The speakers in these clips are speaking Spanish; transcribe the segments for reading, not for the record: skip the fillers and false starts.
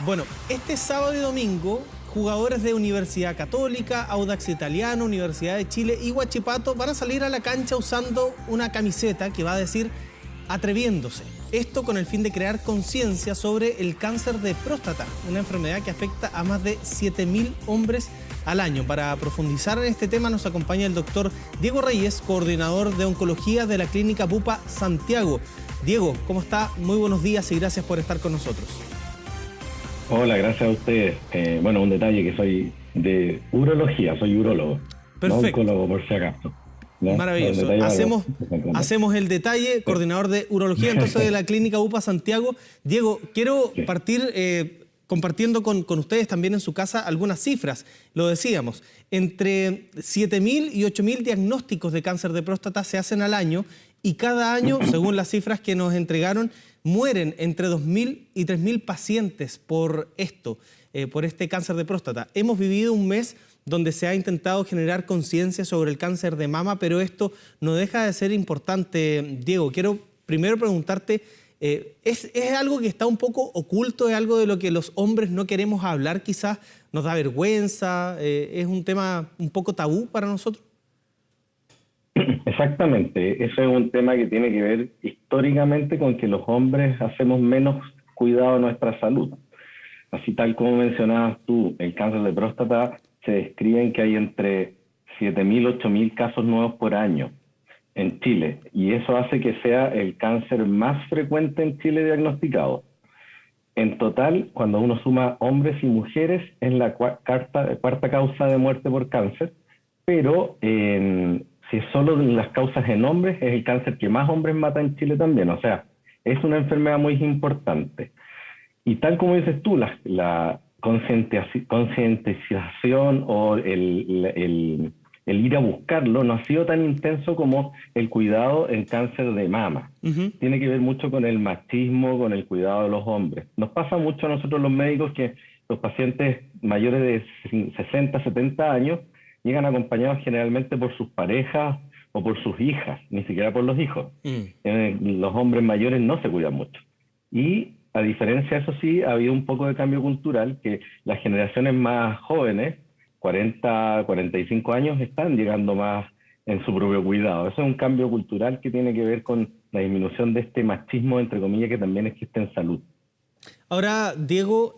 Bueno, este sábado y domingo, jugadores de Universidad Católica, Audax Italiano, Universidad de Chile y Huachipato van a salir a la cancha usando una camiseta que va a decir atreviéndose. Esto con el fin de crear conciencia sobre el cáncer de próstata, una enfermedad que afecta a más de 7.000 hombres al año. Para profundizar en este tema nos acompaña el doctor Diego Reyes, coordinador de oncología de la Clínica Bupa Santiago. Diego, ¿cómo está? Muy buenos días y gracias por estar con nosotros. Hola, gracias a ustedes. Bueno, un detalle que soy de urología, soy urólogo. Perfecto. No oncólogo por si acaso. ¿No? Maravilloso. Hacemos el detalle, coordinador de urología entonces de la Clínica Bupa Santiago. Diego, quiero partir compartiendo con ustedes también en su casa algunas cifras. Lo decíamos, entre 7.000 y 8.000 diagnósticos de cáncer de próstata se hacen al año y cada año, según las cifras que nos entregaron, mueren entre 2.000 y 3.000 pacientes por esto, por este cáncer de próstata. Hemos vivido un mes donde se ha intentado generar conciencia sobre el cáncer de mama, pero esto no deja de ser importante. Diego, quiero primero preguntarte, ¿es algo que está un poco oculto? ¿Es algo de lo que los hombres no queremos hablar quizás? ¿Nos da vergüenza? ¿Es un tema un poco tabú para nosotros? Exactamente, eso es un tema que tiene que ver históricamente con que los hombres hacemos menos cuidado a nuestra salud. Así tal como mencionabas tú, el cáncer de próstata se describen que hay entre 7.000 8.000 casos nuevos por año en Chile, y eso hace que sea el cáncer más frecuente en Chile diagnosticado. En total, cuando uno suma hombres y mujeres, es la cuarta causa de muerte por cáncer, pero si es solo las causas en hombres, es el cáncer que más hombres mata en Chile también. O sea, es una enfermedad muy importante. Y tal como dices tú, la concientización o el ir a buscarlo no ha sido tan intenso como el cuidado en cáncer de mama. Tiene que ver mucho con el machismo, con el cuidado de los hombres. Nos pasa mucho a nosotros los médicos que los pacientes mayores de 60, 70 años llegan acompañados generalmente por sus parejas o por sus hijas, ni siquiera por los hijos. Los hombres mayores no se cuidan mucho. Y a diferencia, eso sí, ha habido un poco de cambio cultural, que las generaciones más jóvenes, 40, 45 años, están llegando más en su propio cuidado. Eso es un cambio cultural que tiene que ver con la disminución de este machismo, entre comillas, que también existe en salud. Ahora, Diego,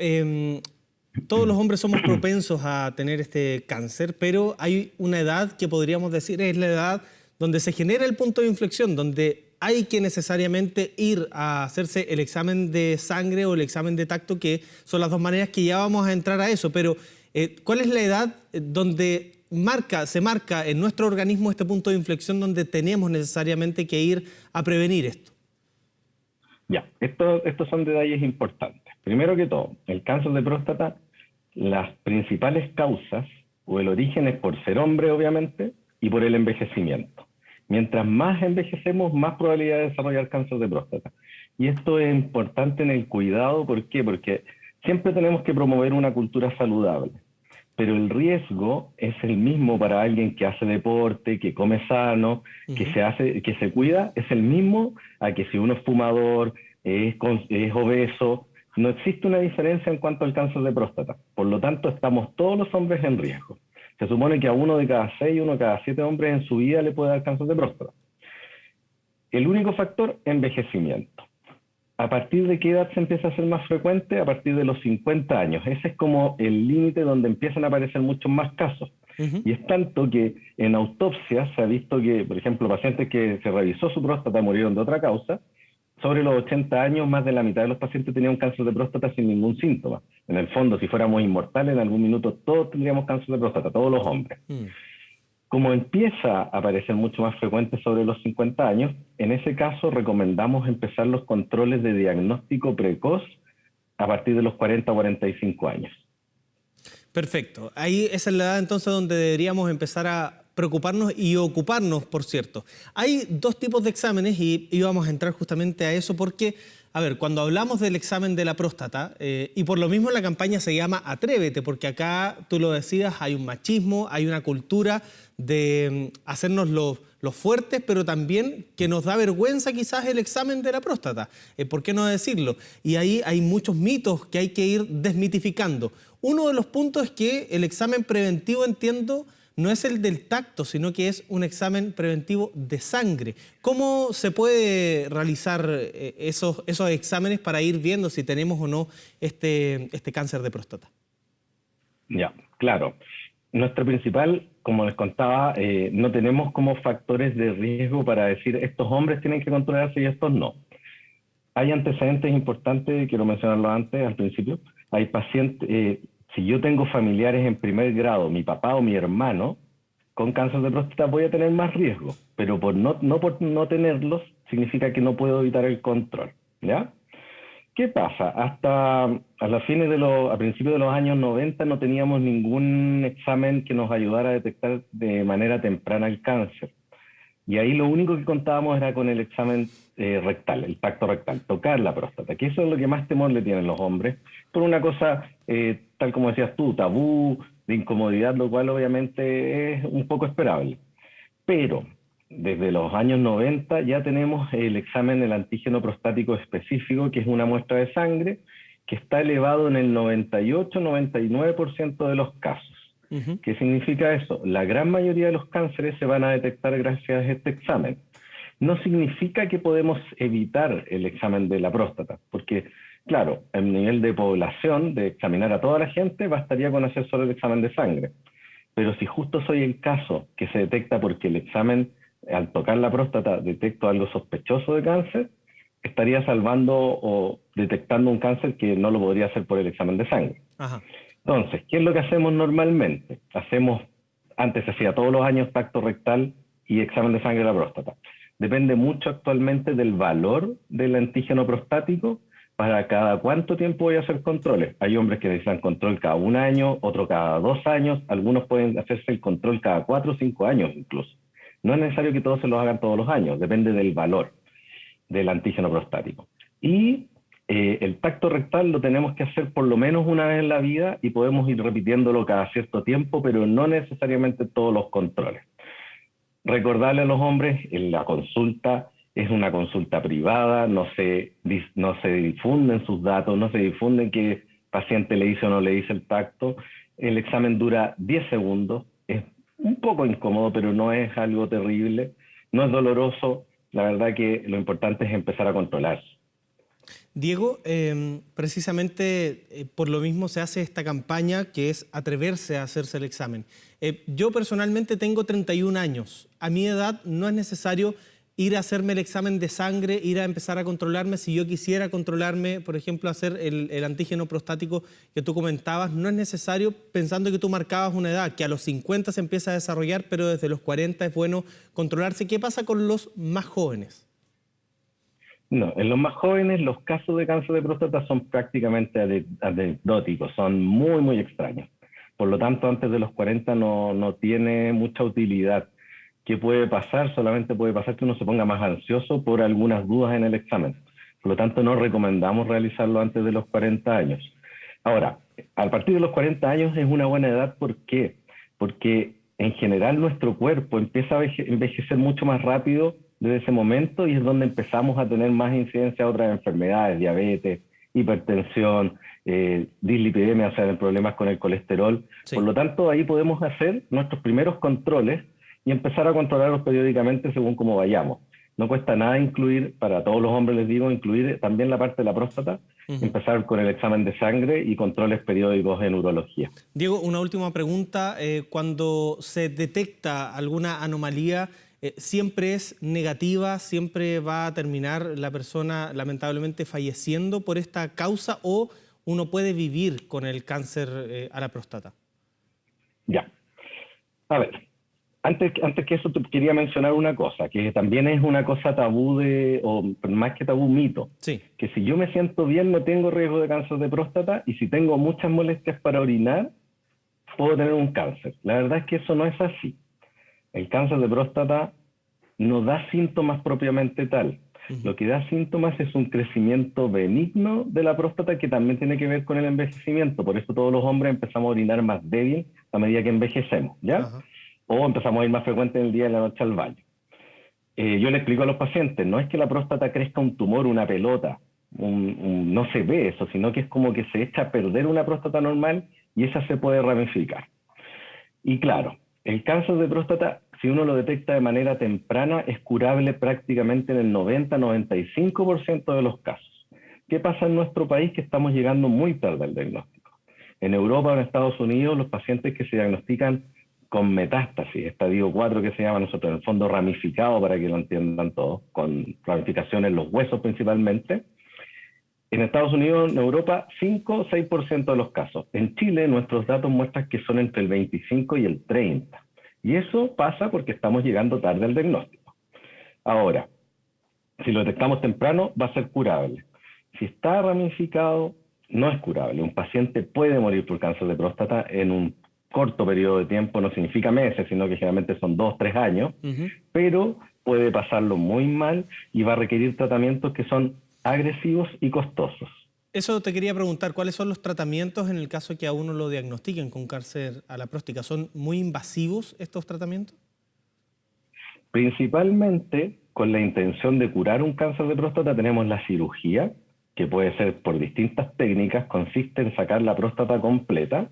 todos los hombres somos propensos a tener este cáncer, pero hay una edad que podríamos decir es la edad donde se genera el punto de inflexión, donde hay que necesariamente ir a hacerse el examen de sangre o el examen de tacto, que son las dos maneras que ya vamos a entrar a eso. Pero, ¿cuál es la edad donde se marca en nuestro organismo este punto de inflexión donde tenemos necesariamente que ir a prevenir esto? Ya, estos son detalles importantes. Primero que todo, el cáncer de próstata, las principales causas o el origen es por ser hombre, obviamente, y por el envejecimiento. Mientras más envejecemos, más probabilidad de desarrollar cáncer de próstata. Y esto es importante en el cuidado. ¿Por qué? Porque siempre tenemos que promover una cultura saludable. Pero el riesgo es el mismo para alguien que hace deporte, que come sano, que se cuida, es el mismo a que si uno es fumador, es obeso. No existe una diferencia en cuanto al cáncer de próstata. Por lo tanto, estamos todos los hombres en riesgo. Se supone que a 1 de cada 6, 1 de cada 7 hombres en su vida le puede dar cáncer de próstata. El único factor, envejecimiento. ¿A partir de qué edad se empieza a hacer más frecuente? A partir de los 50 años. Ese es como el límite donde empiezan a aparecer muchos más casos. Y es tanto que en autopsias se ha visto que, por ejemplo, pacientes que se revisó su próstata murieron de otra causa. Sobre los 80 años, más de la mitad de los pacientes tenían cáncer de próstata sin ningún síntoma. En el fondo, si fuéramos inmortales, en algún minuto todos tendríamos cáncer de próstata, todos los hombres. Como empieza a aparecer mucho más frecuente sobre los 50 años, en ese caso recomendamos empezar los controles de diagnóstico precoz a partir de los 40 o 45 años. Perfecto. Ahí esa es la edad entonces donde deberíamos empezar a preocuparnos y ocuparnos, por cierto. Hay dos tipos de exámenes y íbamos a entrar justamente a eso porque, a ver, cuando hablamos del examen de la próstata, y por lo mismo la campaña se llama Atrévete, porque acá, tú lo decías, hay un machismo, hay una cultura de hacernos los fuertes, pero también que nos da vergüenza quizás el examen de la próstata. ¿Por qué no decirlo? Y ahí hay muchos mitos que hay que ir desmitificando. Uno de los puntos es que el examen preventivo, entiendo, no es el del tacto, sino que es un examen preventivo de sangre. ¿Cómo se puede realizar esos exámenes para ir viendo si tenemos o no este cáncer de próstata? Ya, claro. Nuestra principal, como les contaba, no tenemos como factores de riesgo para decir estos hombres tienen que controlarse y estos no. Hay antecedentes importantes, quiero mencionarlo antes, al principio. Hay pacientes, si yo tengo familiares en primer grado, mi papá o mi hermano, con cáncer de próstata voy a tener más riesgo, pero por no tenerlos significa que no puedo evitar el control, ¿ya? ¿Qué pasa? Hasta a principios de los años 90 no teníamos ningún examen que nos ayudara a detectar de manera temprana el cáncer. Y ahí lo único que contábamos era con el examen rectal, el tacto rectal, tocar la próstata, que eso es lo que más temor le tienen los hombres, por una cosa, tal como decías tú, tabú, de incomodidad, lo cual obviamente es un poco esperable. Pero desde los años 90 ya tenemos el examen del antígeno prostático específico, que es una muestra de sangre, que está elevado en el 98-99% de los casos. ¿Qué significa eso? La gran mayoría de los cánceres se van a detectar gracias a este examen. No significa que podemos evitar el examen de la próstata, porque, claro, el nivel de población, de examinar a toda la gente, bastaría con hacer solo el examen de sangre. Pero si justo soy el caso que se detecta porque el examen, al tocar la próstata, detecto algo sospechoso de cáncer, estaría salvando o detectando un cáncer que no lo podría hacer por el examen de sangre. Ajá. Entonces, ¿qué es lo que hacemos normalmente? Antes se hacía todos los años tacto rectal y examen de sangre de la próstata. Depende mucho actualmente del valor del antígeno prostático para cada cuánto tiempo voy a hacer controles. Hay hombres que necesitan control cada 1 año, otros cada 2 años, algunos pueden hacerse el control cada 4 o 5 años incluso. No es necesario que todos se los hagan todos los años, depende del valor del antígeno prostático. Y el tacto rectal lo tenemos que hacer por lo menos una vez en la vida y podemos ir repitiéndolo cada cierto tiempo, pero no necesariamente todos los controles. Recordarle a los hombres, en la consulta es una consulta privada, no se difunden sus datos, no se difunden qué paciente le hizo o no le hizo el tacto. El examen dura 10 segundos, es un poco incómodo, pero no es algo terrible, no es doloroso. La verdad que lo importante es empezar a controlarse. Diego, precisamente por lo mismo se hace esta campaña que es atreverse a hacerse el examen. Yo personalmente tengo 31 años. A mi edad no es necesario ir a hacerme el examen de sangre, ir a empezar a controlarme. Si yo quisiera controlarme, por ejemplo, hacer el antígeno prostático que tú comentabas, no es necesario, pensando que tú marcabas una edad, que a los 50 se empieza a desarrollar, pero desde los 40 es bueno controlarse. ¿Qué pasa con los más jóvenes? No, en los más jóvenes los casos de cáncer de próstata son prácticamente anecdóticos, son muy, muy extraños. Por lo tanto, antes de los 40 no tiene mucha utilidad. ¿Qué puede pasar? Solamente puede pasar que uno se ponga más ansioso por algunas dudas en el examen. Por lo tanto, no recomendamos realizarlo antes de los 40 años. Ahora, a partir de los 40 años es una buena edad. ¿Por qué? Porque en general nuestro cuerpo empieza a envejecer mucho más rápido desde ese momento y es donde empezamos a tener más incidencia de otras enfermedades, diabetes, hipertensión, dislipidemia, o sea, problemas con el colesterol. Sí. Por lo tanto, ahí podemos hacer nuestros primeros controles y empezar a controlarlos periódicamente según cómo vayamos. No cuesta nada incluir, para todos los hombres les digo, incluir también la parte de la próstata, empezar con el examen de sangre y controles periódicos en urología. Diego, una última pregunta. Cuando se detecta alguna anomalía, ¿siempre es negativa? ¿Siempre va a terminar la persona lamentablemente falleciendo por esta causa o uno puede vivir con el cáncer a la próstata? Ya. A ver. Antes que eso, te quería mencionar una cosa, que también es una cosa tabú o más que tabú, mito. Sí. Que si yo me siento bien, no tengo riesgo de cáncer de próstata, y si tengo muchas molestias para orinar, puedo tener un cáncer. La verdad es que eso no es así. El cáncer de próstata no da síntomas propiamente tal. Lo que da síntomas es un crecimiento benigno de la próstata que también tiene que ver con el envejecimiento. Por eso todos los hombres empezamos a orinar más débil a medida que envejecemos, ¿ya? Ajá. O empezamos a ir más frecuente en el día y en la noche al baño. yo le explico a los pacientes, no es que la próstata crezca un tumor, una pelota, no se ve eso, sino que es como que se echa a perder una próstata normal y esa se puede ramificar. Y claro, el cáncer de próstata, si uno lo detecta de manera temprana, es curable prácticamente en el 90-95% de los casos. ¿Qué pasa en nuestro país? Que estamos llegando muy tarde al diagnóstico. En Europa o en Estados Unidos, los pacientes que se diagnostican con metástasis, estadio 4 que se llama nosotros, en el fondo ramificado para que lo entiendan todos, con ramificaciones en los huesos principalmente. En Estados Unidos, en Europa, 5 o 6% de los casos. En Chile, nuestros datos muestran que son entre el 25 y el 30. Y eso pasa porque estamos llegando tarde al diagnóstico. Ahora, si lo detectamos temprano, va a ser curable. Si está ramificado, no es curable. Un paciente puede morir por cáncer de próstata en un corto periodo de tiempo, no significa meses, sino que generalmente son 2 o 3 años, pero puede pasarlo muy mal y va a requerir tratamientos que son agresivos y costosos. Eso te quería preguntar, ¿cuáles son los tratamientos en el caso de que a uno lo diagnostiquen con cáncer a la próstata? ¿Son muy invasivos estos tratamientos? Principalmente con la intención de curar un cáncer de próstata tenemos la cirugía, que puede ser por distintas técnicas, consiste en sacar la próstata completa,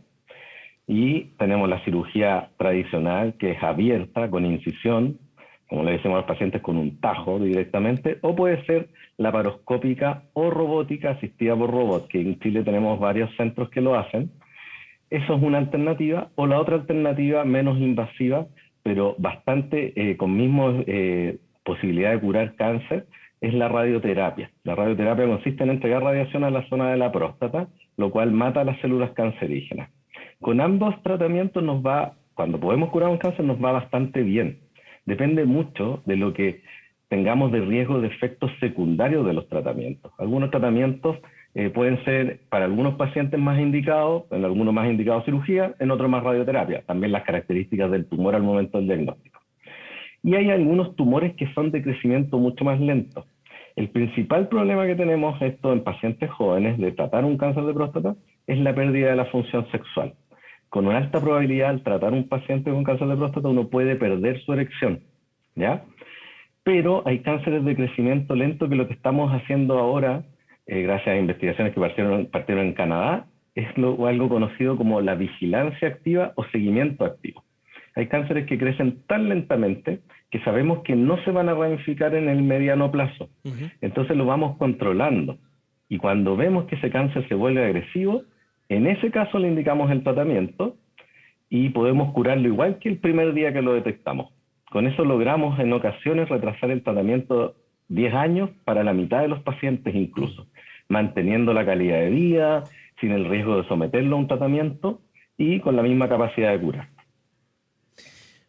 y tenemos la cirugía tradicional, que es abierta, con incisión, como le decimos a los pacientes, con un tajo directamente, o puede ser laparoscópica o robótica asistida por robot, que en Chile tenemos varios centros que lo hacen. Eso es una alternativa, o la otra alternativa menos invasiva, pero bastante con misma posibilidad de curar cáncer, es la radioterapia. La radioterapia consiste en entregar radiación a la zona de la próstata, lo cual mata las células cancerígenas. Con ambos tratamientos cuando podemos curar un cáncer nos va bastante bien. Depende mucho de lo que tengamos de riesgo de efectos secundarios de los tratamientos. Algunos tratamientos pueden ser para algunos pacientes más indicados, en algunos más indicados cirugía, en otros más radioterapia. También las características del tumor al momento del diagnóstico. Y hay algunos tumores que son de crecimiento mucho más lento. El principal problema que tenemos esto en pacientes jóvenes de tratar un cáncer de próstata es la pérdida de la función sexual. Con una alta probabilidad, al tratar un paciente con cáncer de próstata, uno puede perder su erección, ¿ya? Pero hay cánceres de crecimiento lento que lo que estamos haciendo ahora, gracias a investigaciones que partieron en Canadá, es algo conocido como la vigilancia activa o seguimiento activo. Hay cánceres que crecen tan lentamente que sabemos que no se van a ramificar en el mediano plazo. Entonces lo vamos controlando. Y cuando vemos que ese cáncer se vuelve agresivo, en ese caso le indicamos el tratamiento y podemos curarlo igual que el primer día que lo detectamos. Con eso logramos en ocasiones retrasar el tratamiento 10 años para la mitad de los pacientes incluso, manteniendo la calidad de vida, sin el riesgo de someterlo a un tratamiento y con la misma capacidad de cura.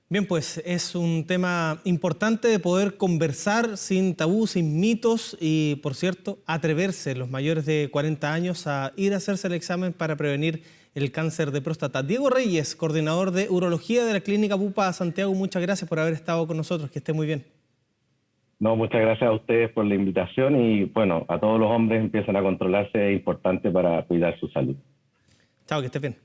Bien, pues es un tema importante de poder conversar sin tabú, sin mitos y, por cierto, atreverse los mayores de 40 años a ir a hacerse el examen para prevenir el cáncer de próstata. Diego Reyes, coordinador de urología de la Clínica UPA Santiago, muchas gracias por haber estado con nosotros. Que esté muy bien. No, muchas gracias a ustedes por la invitación y, bueno, a todos los hombres empiezan a controlarse, es importante para cuidar su salud. Chao, que estés bien.